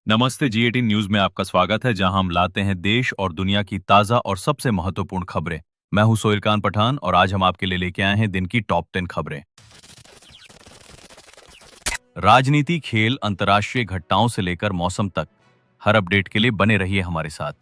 नमस्ते। जी18 न्यूज में आपका स्वागत है, जहां हम लाते हैं देश और दुनिया की ताजा और सबसे महत्वपूर्ण खबरें। मैं हूं सोहेल खान पठान और आज हम आपके लिए लेके आए हैं दिन की टॉप 10 खबरें। राजनीति, खेल, अंतर्राष्ट्रीय घटनाओं से लेकर मौसम तक हर अपडेट के लिए बने रहिए हमारे साथ।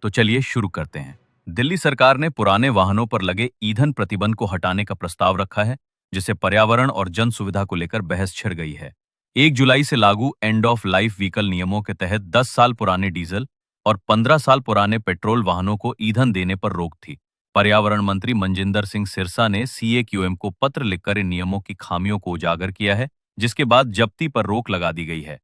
तो चलिए शुरू करते हैं। दिल्ली सरकार ने पुराने वाहनों पर लगे ईंधन प्रतिबंध को हटाने का प्रस्ताव रखा है, जिससे पर्यावरण और जन सुविधा को लेकर बहस छिड़ गई है। 1 जुलाई से लागू एंड ऑफ लाइफ व्हीकल नियमों के तहत 10 साल पुराने डीजल और 15 साल पुराने पेट्रोल वाहनों को ईंधन देने पर रोक थी। पर्यावरण मंत्री मनजिंदर सिंह सिरसा ने सीएक्यूएम को पत्र लिखकर इन नियमों की खामियों को उजागर किया है, जिसके बाद जब्ती पर रोक लगा दी गई है।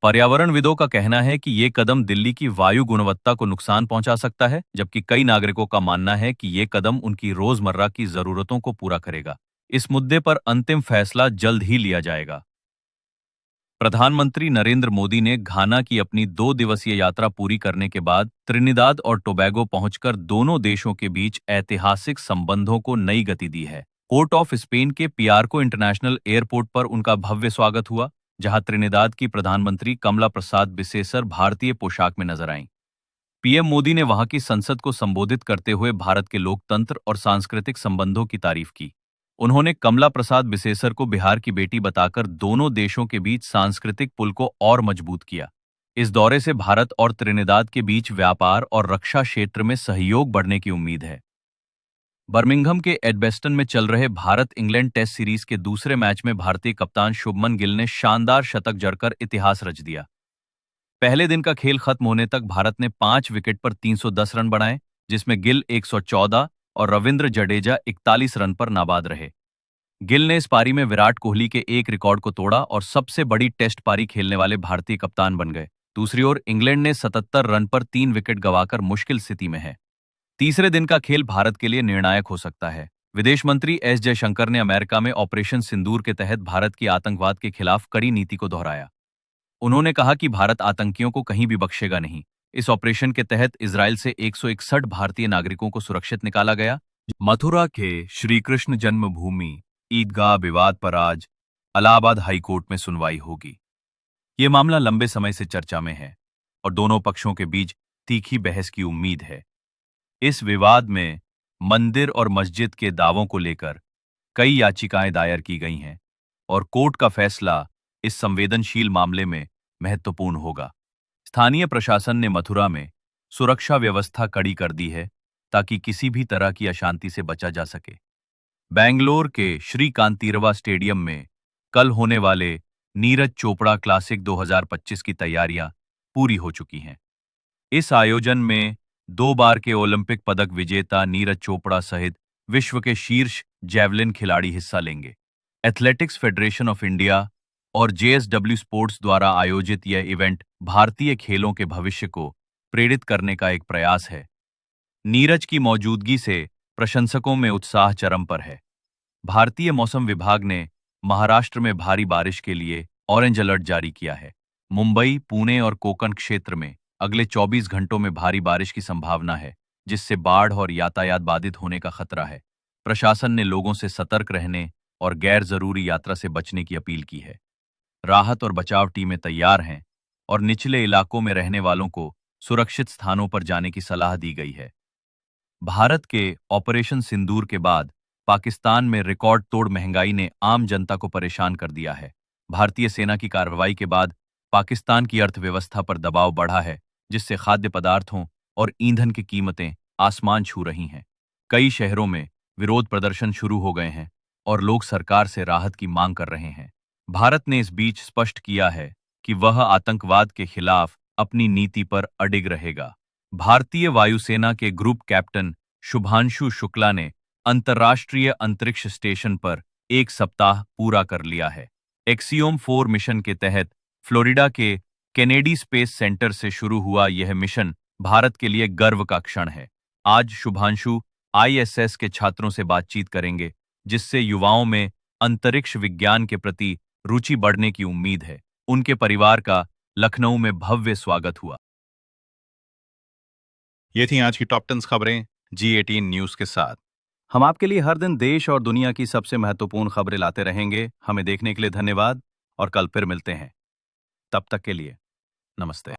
पर्यावरणविदों का कहना है कि ये कदम दिल्ली की वायु गुणवत्ता को नुकसान पहुंचा सकता है, जबकि कई नागरिकों का मानना है कि ये कदम उनकी रोजमर्रा की जरूरतों को पूरा करेगा। इस मुद्दे पर अंतिम फैसला जल्द ही लिया जाएगा। प्रधानमंत्री नरेंद्र मोदी ने घाना की अपनी 2 दिवसीय यात्रा पूरी करने के बाद त्रिनिदाद और टोबैगो पहुंचकर दोनों देशों के बीच ऐतिहासिक संबंधों को नई गति दी है। पोर्ट ऑफ स्पेन के पियारको इंटरनेशनल एयरपोर्ट पर उनका भव्य स्वागत हुआ, जहां त्रिनिदाद की प्रधानमंत्री कमला प्रसाद बिसेसर भारतीय पोशाक में नजर आईं। पीएम मोदी ने वहां की संसद को संबोधित करते हुए भारत के लोकतंत्र और सांस्कृतिक संबंधों की तारीफ की। उन्होंने कमला प्रसाद बिसेसर को बिहार की बेटी बताकर दोनों देशों के बीच सांस्कृतिक पुल को और मजबूत किया। इस दौरे से भारत और त्रिनिदाद के बीच व्यापार और रक्षा क्षेत्र में सहयोग बढ़ने की उम्मीद है। बर्मिंघम के एडबेस्टन में चल रहे भारत इंग्लैंड टेस्ट सीरीज के दूसरे मैच में भारतीय कप्तान शुभमन गिल ने शानदार शतक जड़कर इतिहास रच दिया। पहले दिन का खेल खत्म होने तक भारत ने 5 विकेट पर 310 रन बनाए, जिसमें गिल 114 और रविंद्र जडेजा 41 रन पर नाबाद रहे। गिल ने इस पारी में विराट कोहली के एक रिकॉर्ड को तोड़ा और सबसे बड़ी टेस्ट पारी खेलने वाले भारतीय कप्तान बन गए। दूसरी ओर इंग्लैंड ने 77 रन पर 3 विकेट गंवाकर मुश्किल स्थिति में है। तीसरे दिन का खेल भारत के लिए निर्णायक हो सकता है। विदेश मंत्री एस जयशंकर ने अमेरिका में ऑपरेशन सिंदूर के तहत भारत की आतंकवाद के खिलाफ कड़ी नीति को दोहराया। उन्होंने कहा कि भारत आतंकियों को कहीं भी बख्शेगा नहीं। इस ऑपरेशन के तहत इजरायल से 161 भारतीय नागरिकों को सुरक्षित निकाला गया। मथुरा के श्री कृष्ण जन्मभूमि ईदगाह विवाद पर आज इलाहाबाद हाईकोर्ट में सुनवाई होगी। ये मामला लंबे समय से चर्चा में है और दोनों पक्षों के बीच तीखी बहस की उम्मीद है। इस विवाद में मंदिर और मस्जिद के दावों को लेकर कई याचिकाएं दायर की गई हैं और कोर्ट का फैसला इस संवेदनशील मामले में महत्वपूर्ण होगा। स्थानीय प्रशासन ने मथुरा में सुरक्षा व्यवस्था कड़ी कर दी है, ताकि किसी भी तरह की अशांति से बचा जा सके। बेंगलोर के श्री कांतीरवा स्टेडियम में कल होने वाले नीरज चोपड़ा क्लासिक 2025 की तैयारियां पूरी हो चुकी हैं। इस आयोजन में 2 बार के ओलंपिक पदक विजेता नीरज चोपड़ा सहित विश्व के शीर्ष जैवलिन खिलाड़ी हिस्सा लेंगे। एथलेटिक्स फेडरेशन ऑफ इंडिया और जेएसडब्ल्यू स्पोर्ट्स द्वारा आयोजित यह इवेंट भारतीय खेलों के भविष्य को प्रेरित करने का एक प्रयास है। नीरज की मौजूदगी से प्रशंसकों में उत्साह चरम पर है। भारतीय मौसम विभाग ने महाराष्ट्र में भारी बारिश के लिए ऑरेंज अलर्ट जारी किया है। मुंबई, पुणे और कोंकण क्षेत्र में अगले 24 घंटों में भारी बारिश की संभावना है, जिससे बाढ़ और यातायात बाधित होने का खतरा है। प्रशासन ने लोगों से सतर्क रहने और गैर जरूरी यात्रा से बचने की अपील की है। राहत और बचाव टीमें तैयार हैं और निचले इलाकों में रहने वालों को सुरक्षित स्थानों पर जाने की सलाह दी गई है। भारत के ऑपरेशन सिंदूर के बाद पाकिस्तान में रिकॉर्ड तोड़ महंगाई ने आम जनता को परेशान कर दिया है। भारतीय सेना की कार्रवाई के बाद पाकिस्तान की अर्थव्यवस्था पर दबाव बढ़ा है, जिससे खाद्य पदार्थों और ईंधन की कीमतें आसमान छू रही हैं। कई शहरों में विरोध प्रदर्शन शुरू हो गए हैं और लोग सरकार से राहत की मांग कर रहे हैं। भारत ने इस बीच स्पष्ट किया है कि वह आतंकवाद के खिलाफ अपनी नीति पर अडिग रहेगा। भारतीय वायुसेना के ग्रुप कैप्टन शुभांशु शुक्ला ने अंतर्राष्ट्रीय अंतरिक्ष स्टेशन पर 1 सप्ताह पूरा कर लिया है। एक्सियोम 4 मिशन के तहत फ्लोरिडा के केनेडी स्पेस सेंटर से शुरू हुआ यह मिशन भारत के लिए गर्व का क्षण है। आज शुभांशु आईएसएस के छात्रों से बातचीत करेंगे, जिससे युवाओं में अंतरिक्ष विज्ञान के प्रति रुचि बढ़ने की उम्मीद है। उनके परिवार का लखनऊ में भव्य स्वागत हुआ। ये थी आज की टॉप 10 खबरें जी18 न्यूज के साथ। हम आपके लिए हर दिन देश और दुनिया की सबसे महत्वपूर्ण खबरें लाते रहेंगे। हमें देखने के लिए धन्यवाद और कल फिर मिलते हैं। तब तक के लिए नमस्ते।